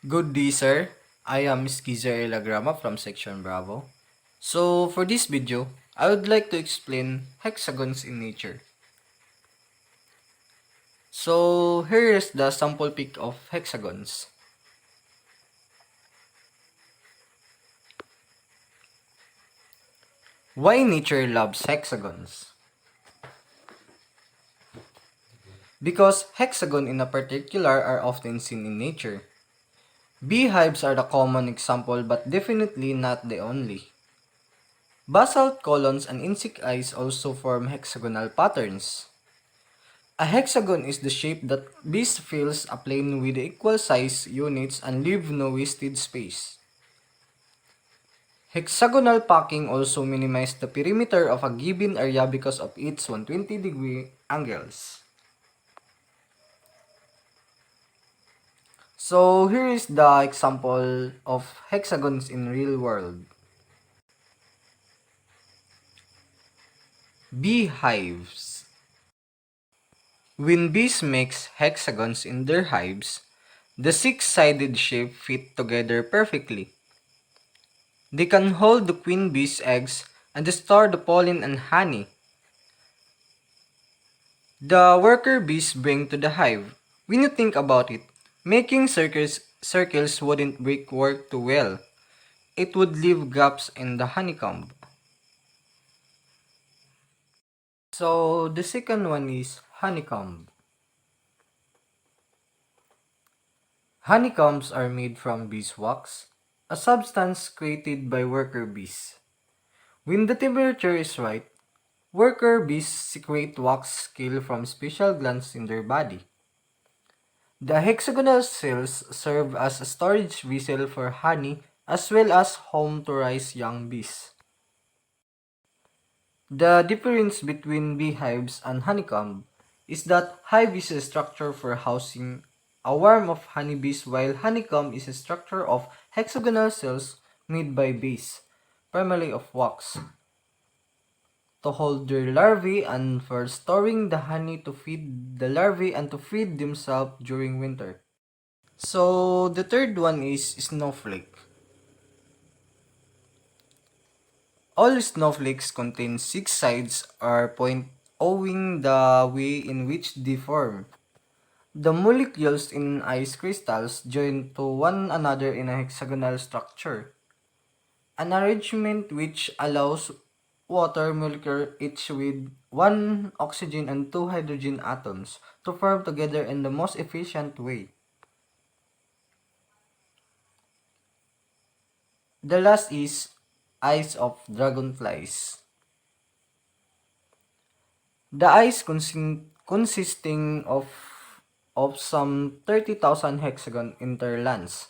Good day, sir. I am Skizer Elagrama from Section Bravo. So, for this video, I would like to explain hexagons in nature. So, here is the sample pic of hexagons. Why nature loves hexagons? Because hexagon in a particular are often seen in nature. Beehives are the common example but definitely not the only. Basalt columns and insect eyes also form hexagonal patterns. A hexagon is the shape that best fills a plane with equal size units and leave no wasted space. Hexagonal packing also minimizes the perimeter of a given area because of its 120-degree angles. So here is the example of hexagons in real world. Beehives. When bees makes hexagons in their hives, the six-sided shape fit together perfectly. They can hold the queen bee's eggs and store the pollen and honey the worker bees bring to the hive. When you think about it, making circles wouldn't work too well. It would leave gaps in the honeycomb. So the second one is honeycomb. Honeycombs are made from beeswax, a substance created by worker bees. When the temperature is right, worker bees secrete wax scale from special glands in their body. The hexagonal cells serve as a storage vessel for honey as well as home to raise young bees. The difference between beehives and honeycomb is that hive is a structure for housing a swarm of honeybees while honeycomb is a structure of hexagonal cells made by bees, primarily of wax, to hold their larvae and for storing the honey to feed the larvae and to feed themselves during winter. So the third one is snowflake. All snowflakes contain six sides or point owing the way in which they form. The molecules in ice crystals join to one another in a hexagonal structure, an arrangement which allows water molecule each with one oxygen and two hydrogen atoms to form together in the most efficient way. The last is eyes of dragonflies. The eyes consisting of some 30,000 hexagon interlands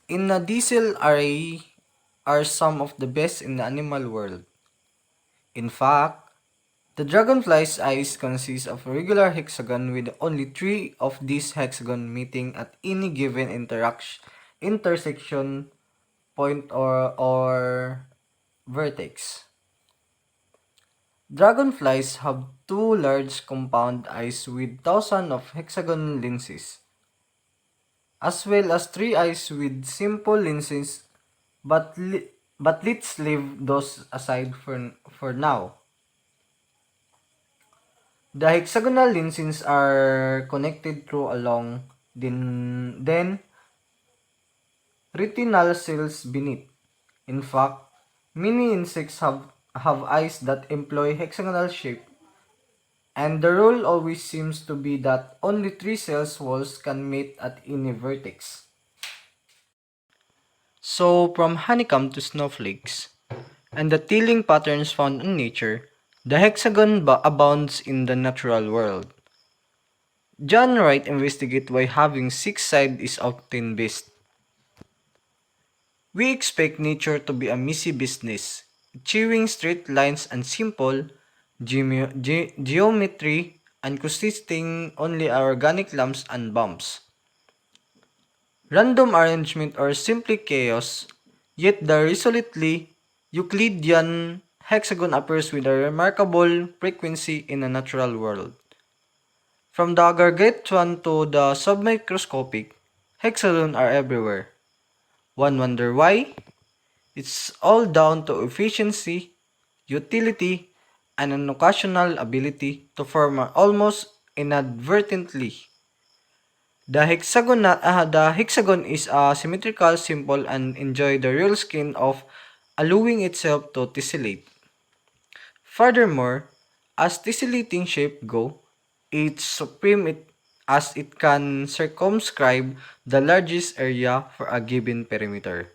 in a diesel array are some of the best in the animal world. In fact, the dragonfly's eyes consist of a regular hexagon with only three of these hexagon meeting at any given intersection point or vertex. Dragonflies have two large compound eyes with thousands of hexagon lenses, as well as three eyes with simple lenses, but let's leave those aside for now. The hexagonal lenses are connected through a long, then retinal cells beneath. In fact, many insects have eyes that employ hexagonal shape. And the rule always seems to be that only three cells walls can meet at any vertex. So from honeycomb to snowflakes, and the tilling patterns found in nature, the hexagon abounds in the natural world. John Wright investigates why having six sides is often best. We expect nature to be a messy business, achieving straight lines and simple geometry and consisting only organic lumps and bumps. Random arrangement or simply chaos, yet the resolutely Euclidean hexagon appears with a remarkable frequency in a natural world. From the gargantuan to the submicroscopic, hexagons are everywhere. One wonder why? It's all down to efficiency, utility, and an occasional ability to form almost inadvertently. The hexagon is a symmetrical, simple, and enjoy the real skin of allowing itself to tessellate. Furthermore, as tessellating shape go, it's supreme as it can circumscribe the largest area for a given perimeter.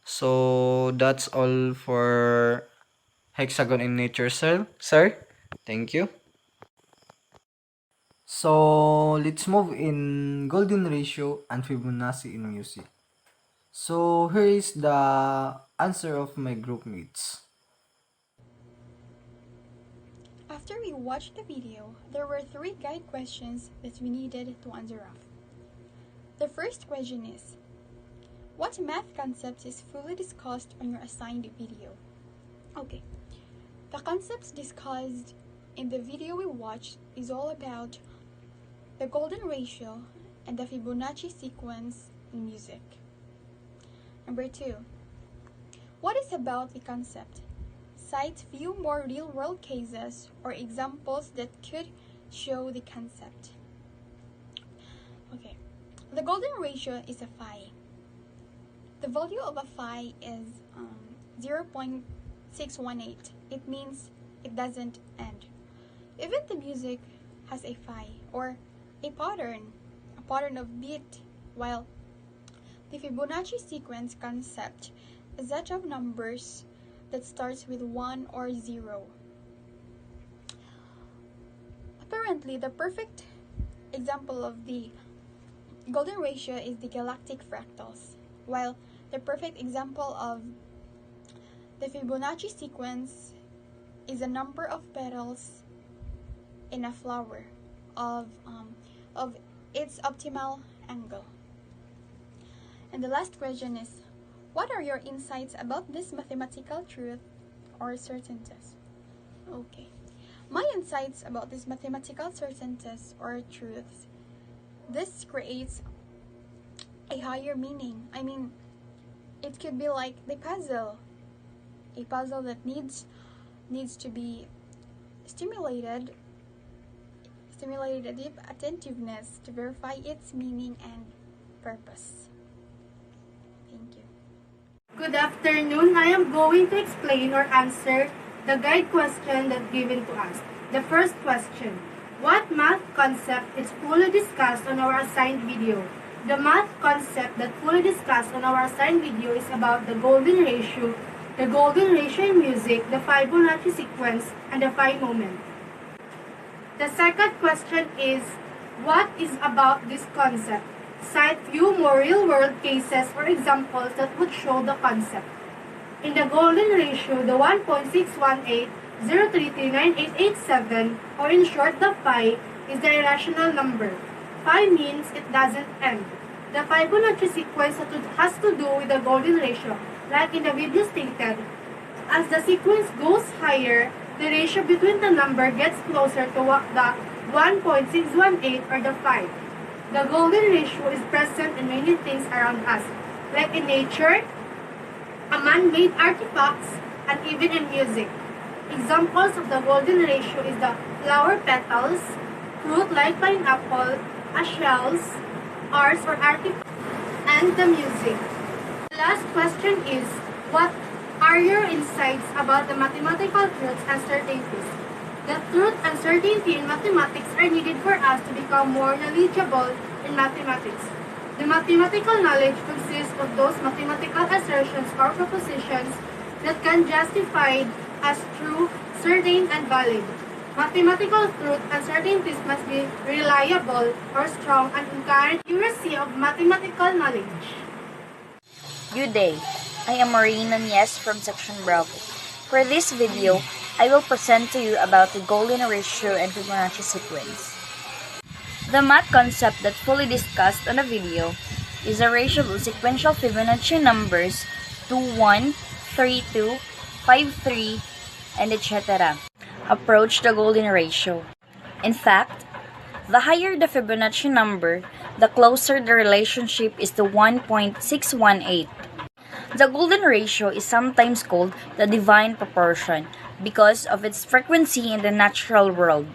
So that's all for hexagon in nature, sir. Thank you. So let's move in golden ratio and Fibonacci in music. So here is the answer of my group mates. After we watched the video, there were 3 guide questions that we needed to answer off. The first question is, what math concept is fully discussed on your assigned video? Okay, the concepts discussed in the video we watched is all about the golden ratio and the Fibonacci sequence in music. Number 2, what is about the concept? Cite few more real-world cases or examples that could show the concept. Okay, the golden ratio is a phi. The value of a phi is 0.618. It means it doesn't end. Even the music has a phi or a pattern of beat, while the Fibonacci sequence concept is that of numbers that starts with 1 or 0. Apparently, the perfect example of the golden ratio is the galactic fractals, while the perfect example of the Fibonacci sequence is a number of petals in a flower of its optimal angle. And the last question is, what are your insights about this mathematical truth or certainties? Okay. My insights about this mathematical certainties or truths, this creates a higher meaning. I mean, it could be like the puzzle. A puzzle that needs to be stimulated a deep attentiveness to verify its meaning and purpose. Thank you. Good afternoon. I am going to explain or answer the guide question that given to us. The first question, what math concept is fully discussed on our assigned video? The math concept that fully discussed on our assigned video is about the golden ratio in music, the Fibonacci sequence, and the phi moment. The second question is, what is about this concept? Cite few more real-world cases or examples that would show the concept. In the golden ratio, the 1.618, 0339887, or in short, the phi, is the irrational number. Phi means it doesn't end. The Fibonacci sequence has to do with the golden ratio, like in the video stated. As the sequence goes higher, the ratio between the number gets closer to the 1.618 or the phi. The golden ratio is present in many things around us, like in nature, a man-made artifacts, and even in music. Examples of the golden ratio is the flower petals, fruit like pineapple, shells, arts or artifacts, and the music. The last question is, what are your insights about the mathematical truths and certainties? The truth and certainty in mathematics are needed for us to become more knowledgeable in mathematics. The mathematical knowledge consists of those mathematical assertions or propositions that can be justified as true, certain, and valid. Mathematical truth and certainties must be reliable or strong and encourage accuracy of mathematical knowledge. Good day. I am Marina Nies from Section Bravo. For this video, I will present to you about the golden ratio and Fibonacci sequence. The math concept that fully discussed on the video is a ratio of sequential Fibonacci numbers to 1, 3, 2, 5, 3, and etc. approach the golden ratio. In fact, the higher the Fibonacci number, the closer the relationship is to 1.618. The golden ratio is sometimes called the divine proportion because of its frequency in the natural world.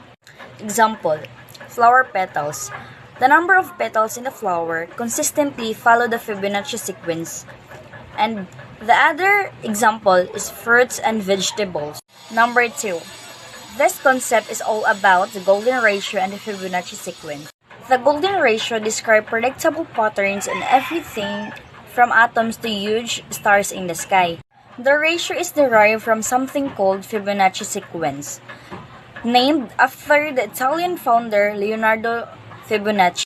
Example, flower petals. The number of petals in the flower consistently follow the Fibonacci sequence. And the other example is fruits and vegetables. Number 2. This concept is all about the golden ratio and the Fibonacci sequence. The golden ratio describes predictable patterns in everything from atoms to huge stars in the sky. The ratio is derived from something called Fibonacci sequence, named after the Italian founder Leonardo Fibonacci.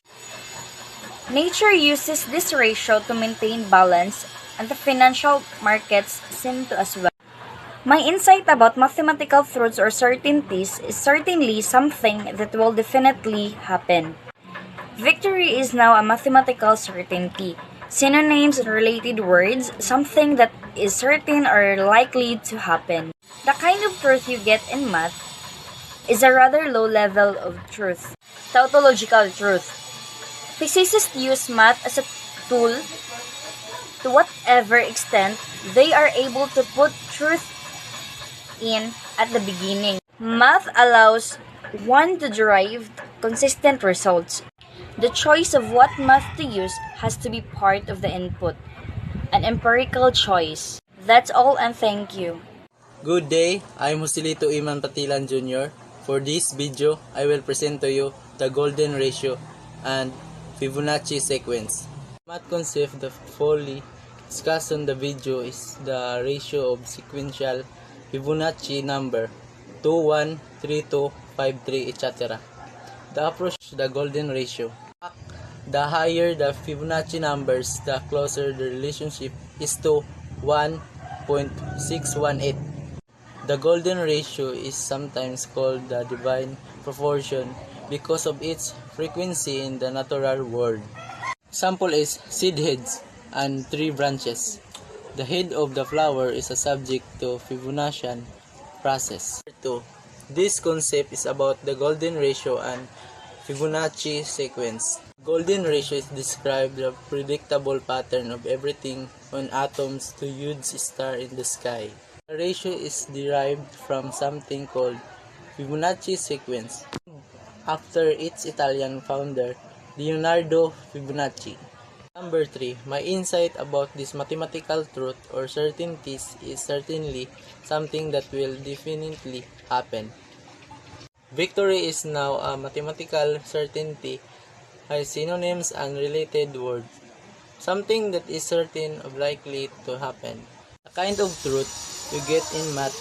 Nature uses this ratio to maintain balance, and the financial markets seem to as well. My insight about mathematical truths or certainties is certainly something that will definitely happen. Victory is now a mathematical certainty. Synonyms and related words, something that is certain or likely to happen. The kind of truth you get in math is a rather low level of truth. Tautological truth. Physicists use math as a tool to whatever extent they are able to put truth in at the beginning. Math allows one to derive consistent results. The choice of what math to use has to be part of the input, an empirical choice. That's all, and thank you. Good day, I'm Joselito Iman Patilan Jr. For this video, I will present to you the golden ratio and Fibonacci sequence. Math concept that fully discussed on the video is the ratio of sequential Fibonacci number 2, 1, 3, 2, 5, 3, etc. The approach to the golden ratio. The higher the Fibonacci numbers, the closer the relationship is to 1.618. The golden ratio is sometimes called the divine proportion because of its frequency in the natural world. Example is seed heads and tree branches. The head of the flower is a subject to Fibonaccian process. 2. This concept is about the golden ratio and Fibonacci sequence. Golden ratio is described the predictable pattern of everything on atoms to huge star in the sky. The ratio is derived from something called Fibonacci sequence, after its Italian founder, Leonardo Fibonacci. Number 3. My insight about this mathematical truth or certainties is certainly something that will definitely happen. Victory is now a mathematical certainty, has synonyms and related words. Something that is certain or likely to happen. The kind of truth you get in math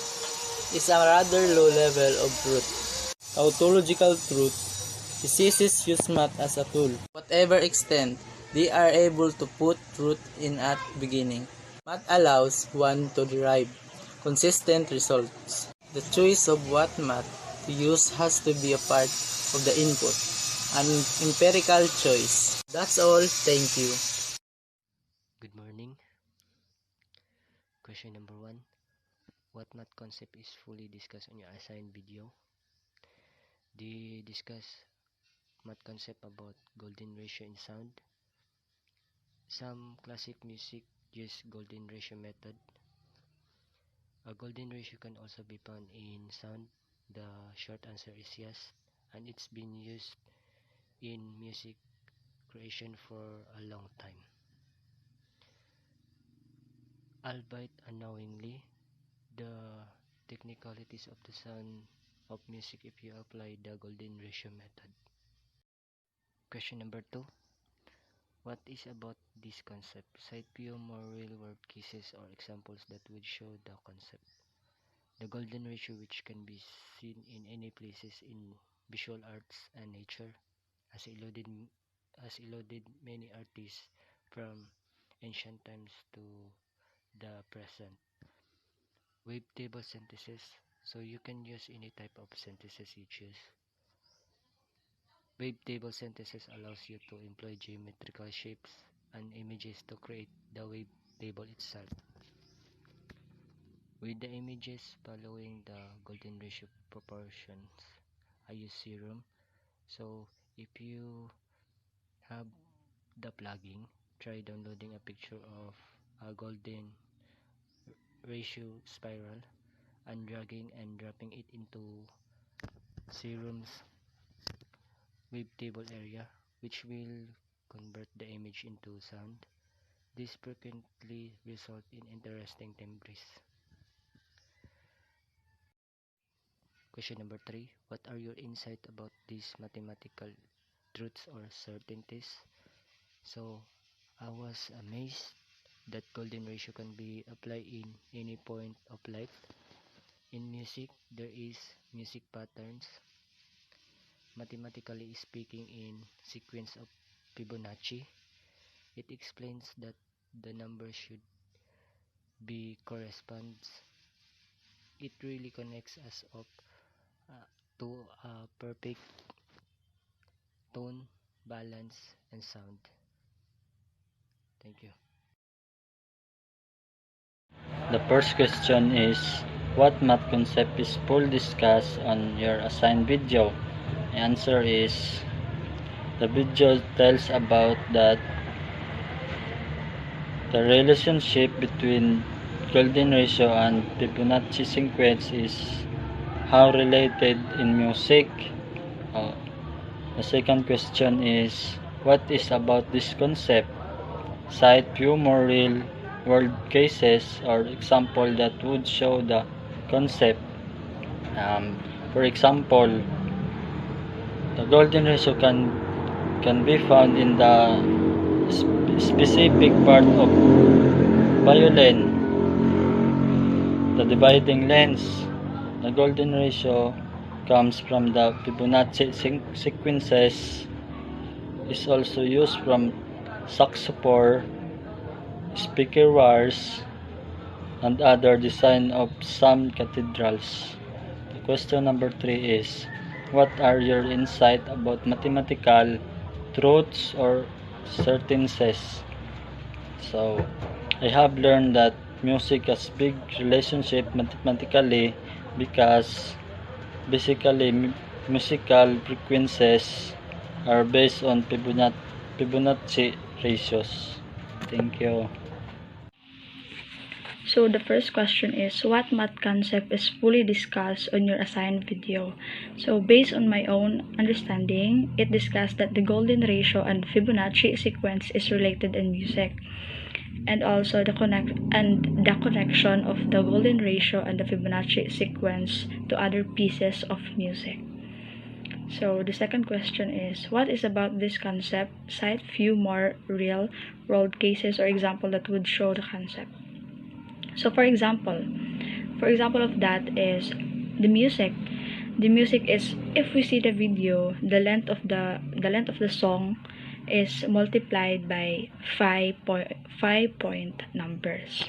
is a rather low level of truth. Tautological truth. Physicists use math as a tool. Whatever extent they are able to put truth in at beginning. Math allows one to derive consistent results. The choice of what math to use has to be a part of the input, an empirical choice. That's all. Thank you. Good morning. Question number 1. What math concept is fully discussed on your assigned video? They discuss math concept about golden ratio in sound. Some classic music use golden ratio method. A golden ratio can also be found in sound. The short answer is yes, and it's been used in music creation for a long time. Albeit unknowingly, the technicalities of the sound of music if you apply the golden ratio method. Question number 2. What is about this concept? Cite few more real-world cases or examples that would show the concept. The golden ratio, which can be seen in any places in visual arts and nature, has eluded many artists from ancient times to the present. Wavetable synthesis, so you can use any type of synthesis you choose. Wavetable synthesis allows you to employ geometrical shapes and images to create the wavetable itself. With the images following the golden ratio proportions, I use serum. So if you have the plugin, try downloading a picture of a golden ratio spiral and dragging and dropping it into Serum's wavetable area, which will convert the image into sound. This frequently results in interesting timbres. Question number 3. What are your insight about these mathematical truths or certainties? So, I was amazed that golden ratio can be applied in any point of life. In music, there is music patterns, mathematically speaking, in sequence of Fibonacci. It explains that the number should be corresponds. It really connects us up to a perfect tone, balance, and sound. Thank you. The first question is, what math concept is full discussed on your assigned video? The answer is, the video tells about that the relationship between golden ratio and Fibonacci sequence is how related in music. The second question is, what is about this concept? Cite few more real world cases or example that would show the concept. For example, the golden ratio can be found in the specific part of violin, the dividing lens. The golden ratio comes from the Fibonacci sequences, is also used from saxophone, speaker wires, and other design of some cathedrals. The question number 3 is, what are your insight about mathematical truths or certainties? So, I have learned that music has big relationship mathematically because basically musical frequencies are based on Fibonacci ratios. Thank you. So the first question is, what math concept is fully discussed on your assigned video? So based on my own understanding, it discussed that the golden ratio and Fibonacci sequence is related in music, and also the connection of the golden ratio and the Fibonacci sequence to other pieces of music. So the second question is, what is about this concept? Cite few more real world cases or example that would show the concept. So for example of that is the music. The music is, if we see the video, the length of the song is multiplied by 5 point numbers.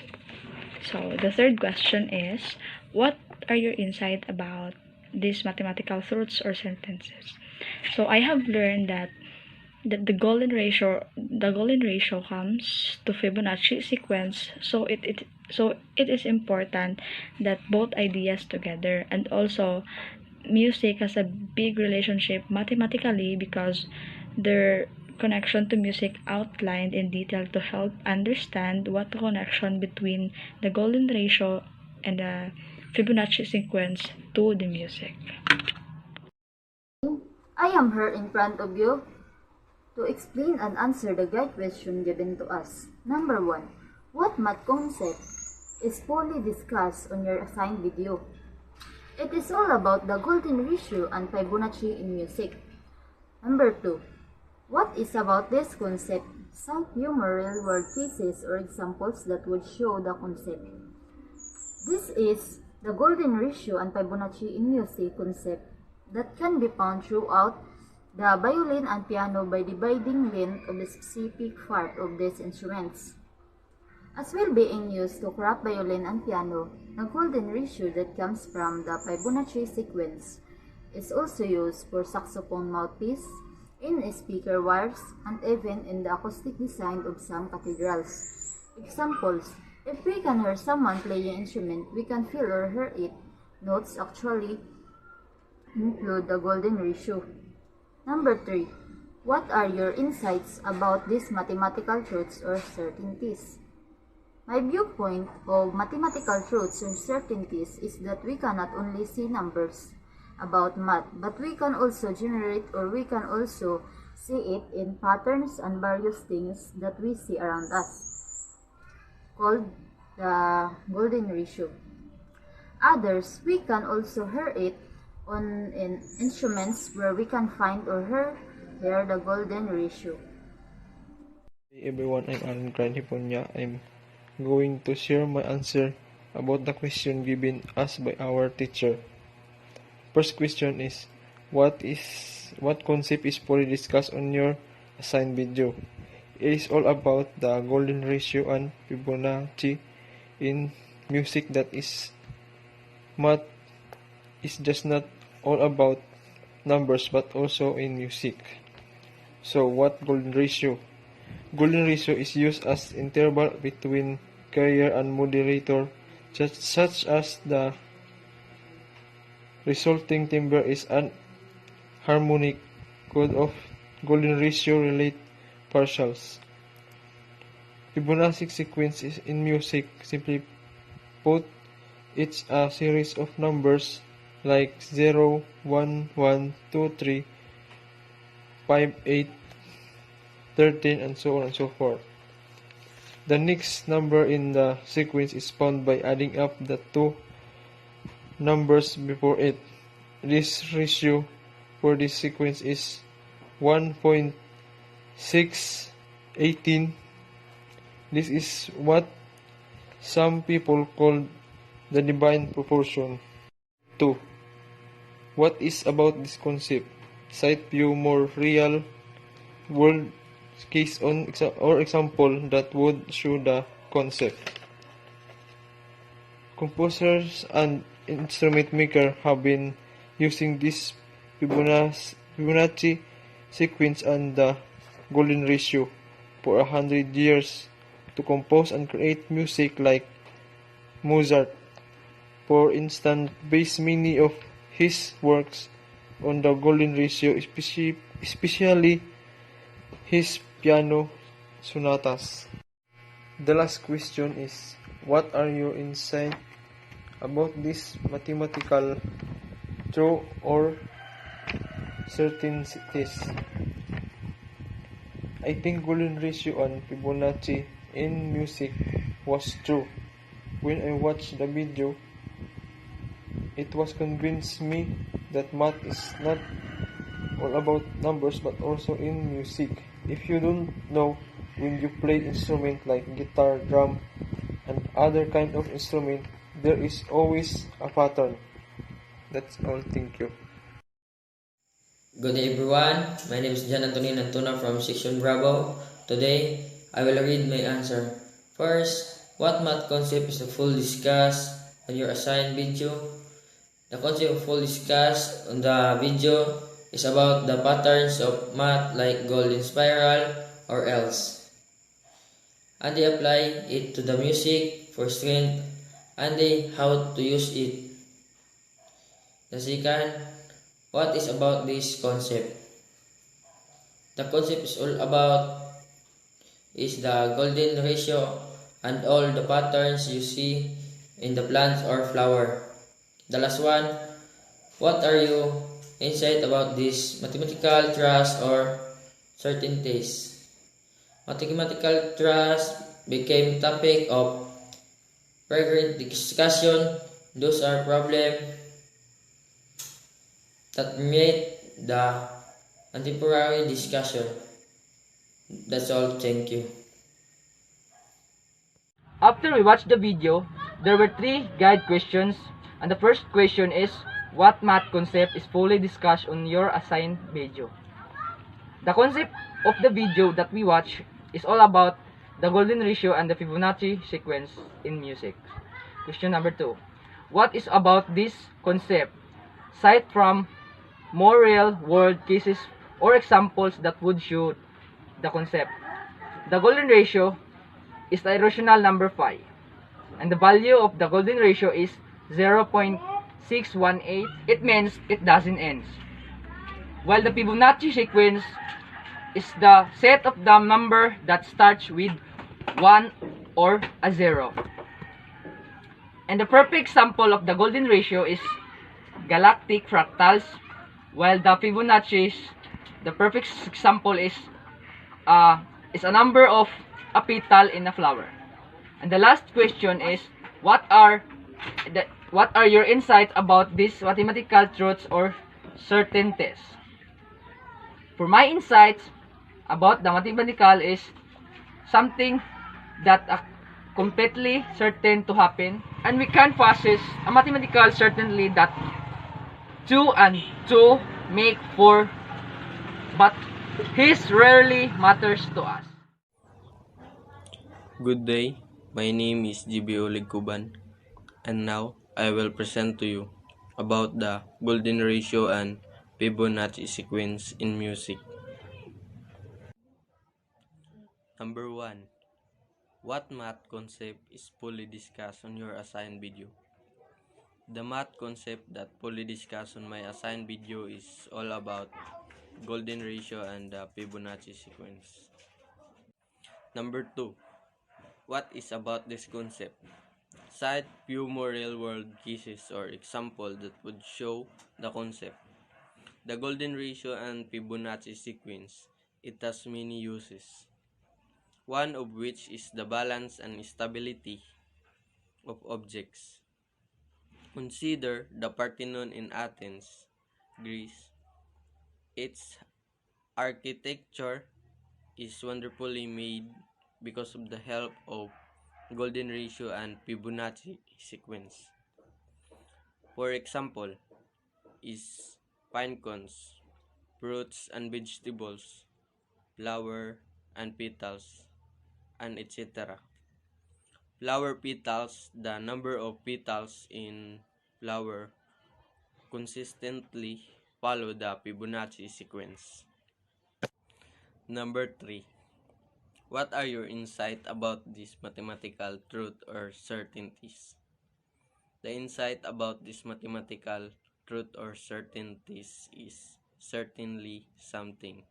So the third question is, what are your insight about these mathematical truths or sentences? So I have learned that the golden ratio comes to Fibonacci sequence, so it is important that both ideas together, and also music has a big relationship mathematically because their connection to music outlined in detail to help understand what the connection between the golden ratio and the Fibonacci sequence to the music. I am here in front of you to explain and answer the guide question given to us. Number 1. What math concept is fully discussed on your assigned video? It is all about the golden ratio and Fibonacci in music. Number 2. What is about this concept? Cite few more real world cases or examples that would show the concept. This is the golden ratio and Fibonacci in music concept that can be found throughout the violin and piano by dividing length of the specific part of these instruments. As well being used to craft violin and piano, the golden ratio that comes from the Fibonacci sequence is also used for saxophone mouthpiece, in speaker wires, and even in the acoustic design of some cathedrals. Examples: if we can hear someone playing an instrument, we can feel or hear it. Notes actually include the golden ratio. Number 3. What are your insights about these mathematical truths or certainties? My viewpoint of mathematical truths or certainties is that we cannot only see numbers about math, but we can also generate or we can also see it in patterns and various things that we see around us, called the golden ratio. Others, we can also hear it on in instruments where we can find or hear the golden ratio. Hey everyone, I'm Alan Granhiponya. I'm going to share my answer about the question given us by our teacher. First question is, what concept is fully discussed on your assigned video? It is all about the golden ratio and Fibonacci in music. That is, math is just not all about numbers but also in music. So what golden ratio? Golden ratio is used as interval between carrier and moderator, such as the resulting timbre is an harmonic code of golden ratio relate partials. Fibonacci sequence is in music. Simply put, it's a series of numbers like 0, 1, 1, 2, 3, 5, 8, 13, and so on and so forth. The next number in the sequence is found by adding up the two numbers before it. This ratio for this sequence is 1.618. This is what some people call the divine proportion. 2. What is about this concept? Cite few more real world case or example that would show the concept. Composers and instrument makers have been using this Fibonacci sequence and the golden ratio for 100 years to compose and create music, like Mozart, for instance, based many of his works on the golden ratio, especially his piano sonatas. The last question is, what are your insights about this mathematical truth or certainties? I think golden ratio and Fibonacci in music was true. When I watched the video, it was convinced me that math is not all about numbers but also in music. If you don't know, when you play instrument like guitar, drum, and other kind of instrument, there is always a pattern. That's all. Thank you. Good day everyone, my name is John Antonin Antuna from Section Bravo. Today, I will read my answer. First, what math concept is full discussed on your assigned video? The concept of full discussed on the video is about the patterns of math like golden spiral or else. And they apply it to the music for strength and they how to use it. The second, what is about this concept? The concept is all about is the golden ratio and all the patterns you see in the plants or flower. The last one, what are you insight about this mathematical trust or certainties? Mathematical trust became topic of frequent discussion. Those are problems that made the contemporary discussion. That's all. Thank you. After we watched the video, there were 3 guide questions, and the first question is, what math concept is fully discussed on your assigned video? The concept of the video that we watched is all about the golden ratio and the Fibonacci sequence in music. Question number 2. What is about this concept? Cite from more real world cases or examples that would show the concept. The golden ratio is the irrational number 5, and the value of the golden ratio is 0.618. It means it doesn't end. While the Fibonacci sequence is the set of the number that starts with 1 or a 0. And the perfect example of the golden ratio is galactic fractals, while the Fibonacci's, the perfect example is a number of a petal in a flower. And the last question is, what are your insights about these mathematical truths or certainties? For my insights about the mathematical is something that completely certain to happen, and we can possess a mathematical certainty that 2 and 2 make 4, but his rarely matters to us. Good day, my name is GB Olig Kuban, and now I will present to you about the golden ratio and Fibonacci sequence in music. Number 1. What math concept is fully discussed on your assigned video? The math concept that fully discussed on my assigned video is all about golden ratio and the Fibonacci sequence. Number 2. What is about this concept? Cite few more real-world cases or examples that would show the concept. The golden ratio and Fibonacci sequence, it has many uses. One of which is the balance and stability of objects. Consider the Parthenon in Athens, Greece. Its architecture is wonderfully made because of the help of golden ratio and Fibonacci sequence. For example, is pine cones, fruits and vegetables, flower and petals, and etc. Flower petals, the number of petals in flower consistently follow the Fibonacci sequence. Number 3. What are your insights about this mathematical truth or certainties? The insight about this mathematical truth or certainties is certainly something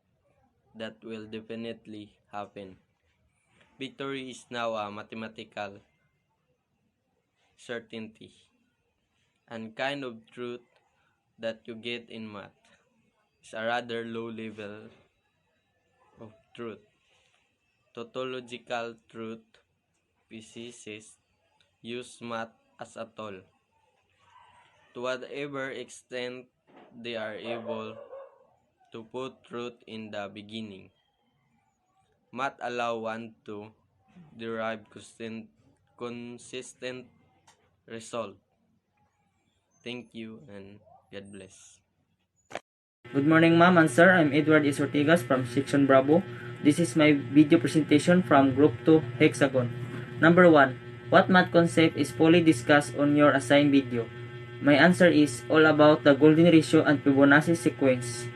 that will definitely happen. Victory is now a mathematical certainty and kind of truth that you get in math is a rather low level of truth. Tautological truth, physicists use math as a tool. To whatever extent they are able to put truth in the beginning. Math allow one to derive consistent result. Thank you and God bless. Good morning, ma'am and sir. I'm Edward S. Ortigas from Section Bravo. This is my video presentation from Group 2 Hexagon. Number 1. What math concept is fully discussed on your assigned video? My answer is all about the golden ratio and Fibonacci sequence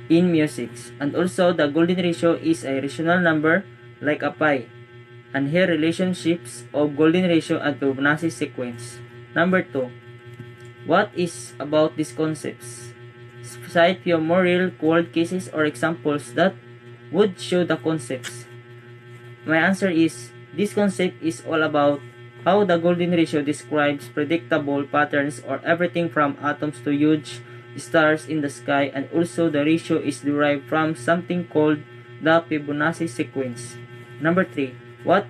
in music. And also, the golden ratio is a rational number like a pi. And here relationships of golden ratio and Fibonacci sequence. Number 2. What is about these concepts? Cite few more real-world cases or examples that would show the concepts. My answer is, this concept is all about how the golden ratio describes predictable patterns or everything from atoms to huge stars in the sky, and also the ratio is derived from something called the Fibonacci sequence. Number 3. What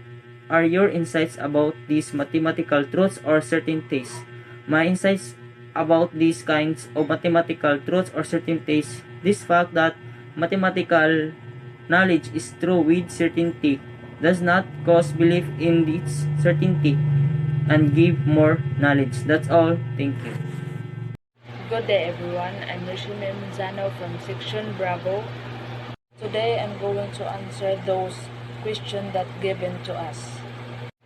are your insights about these mathematical truths or certainties? My insights about these kinds of mathematical truths or certainties, this fact that mathematical knowledge is true with certainty does not cause belief in its certainty and give more knowledge. That's all. Thank you. Good day everyone, I'm Yoshime Manzano from Section Bravo. Today I'm going to answer those questions that given to us.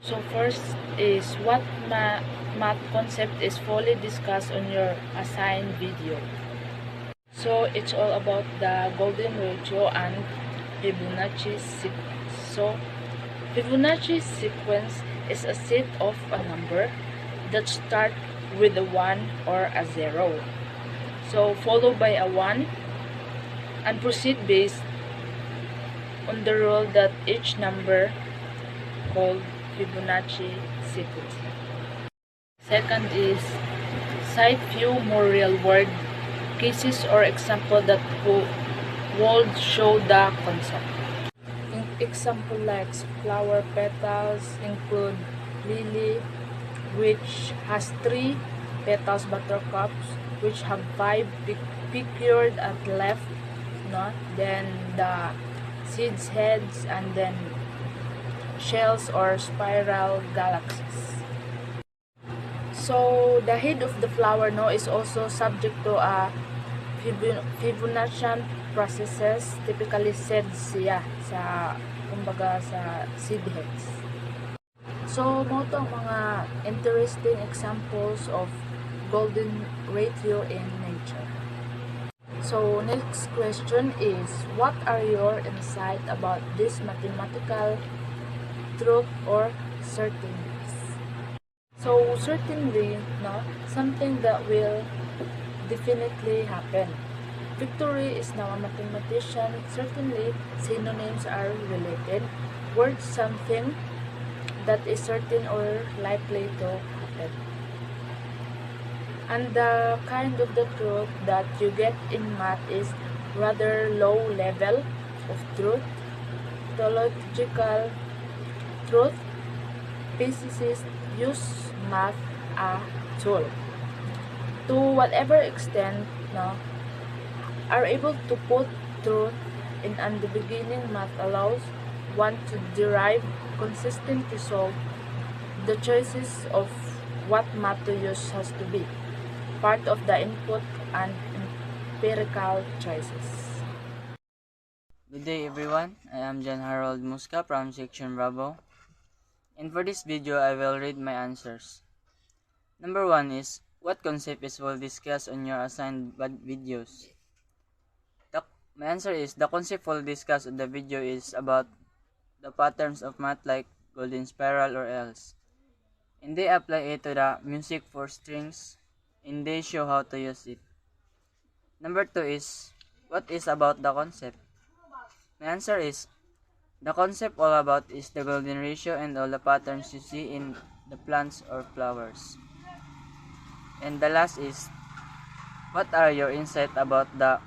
So first is, what math concept is fully discussed on your assigned video? So it's all about the golden ratio and Fibonacci sequence. So Fibonacci sequence is a set of a number that start with a 1 or a 0. So followed by a 1 and proceed based on the rule that each number called Fibonacci sequence. Second is cite few more real-world cases or example that would show the concept. Example like flower petals include lily, which has 3 petals, buttercups, which have 5 picured at left, no? Then the seeds heads, and then shells or spiral galaxies. So the head of the flower, no, is also subject to a Fibonaccian processes, typically seeds siya sa kumbaga sa seed heads. So mo to ang mga interesting examples of golden ratio in nature. So next question is, what are your insight about this mathematical truth or certainties? So certainly, no, something that will definitely happen. Victory is now a mathematician. Certainly, synonyms are related. Words something that is certain or likely to happen. And the kind of the truth that you get in math is rather low level of truth, theological truth. Physicists use math a tool. To whatever extent, no, are able to put truth in, and the beginning math allows one to derive consistent result. The choices of what math to use has to be part of the input and empirical choices. Good day everyone, I am John Harold Musca from Section Bravo. And for this video, I will read my answers. Number 1 is, what concept is will discuss on your assigned videos? My answer is, the concept we'll discuss on the video is about the patterns of math like golden spiral or else. And they apply it to the music for strings, and they show how to use it. Number 2 is, what is about the concept? My answer is, the concept all about is the golden ratio and all the patterns you see in the plants or flowers. And the last is, what are your insight about the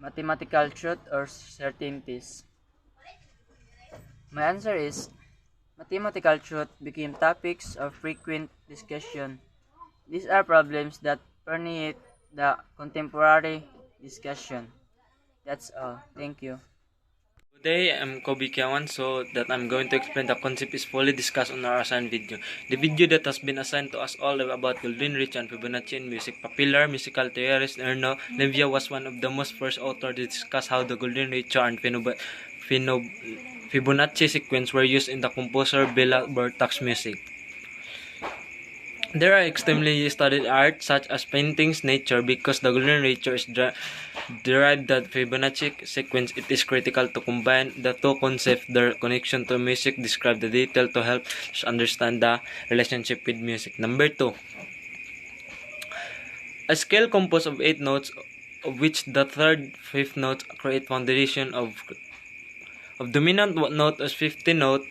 mathematical truth or certainties? My answer is, mathematical truth became topics of frequent discussion. These are problems that permeate the contemporary discussion. That's all. Thank you. Today, I'm Kobe Kiawan, so that I'm going to explain the concept is fully discussed on our assigned video. The video that has been assigned to us all about golden ratio and Fibonacci in music. Popular musical theorist Erno Nevia was one of the most first authors to discuss how the golden ratio and Fibonacci sequence were used in the composer Bela Bartok's music. There are extremely studied art such as paintings, nature, because the golden ratio is derived that Fibonacci sequence. It is critical to combine the two concepts. Their connection to music describe the detail to help us understand the relationship with music. Number 2. A scale composed of 8 notes, of which the third, fifth notes create foundation of dominant note as 50 note,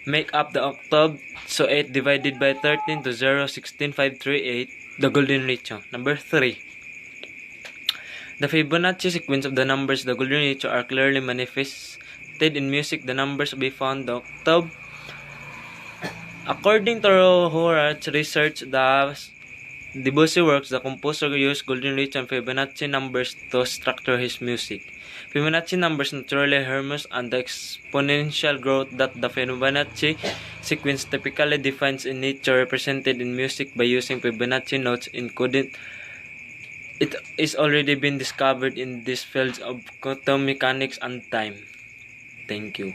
make up the octave, so 8 divided by 13 to 0, 16, 5, 3, 8, the golden ratio. Number 3. The Fibonacci sequence of the numbers, the golden ratio, are clearly manifested in music. The numbers be found the octave. According to Horace research, the Debussy works, the composer used golden ratio and Fibonacci numbers to structure his music. Fibonacci numbers naturally harmonious, and the exponential growth that the Fibonacci sequence typically defines in nature represented in music by using Fibonacci notes included. It is already been discovered in these fields of quantum mechanics and time. Thank you.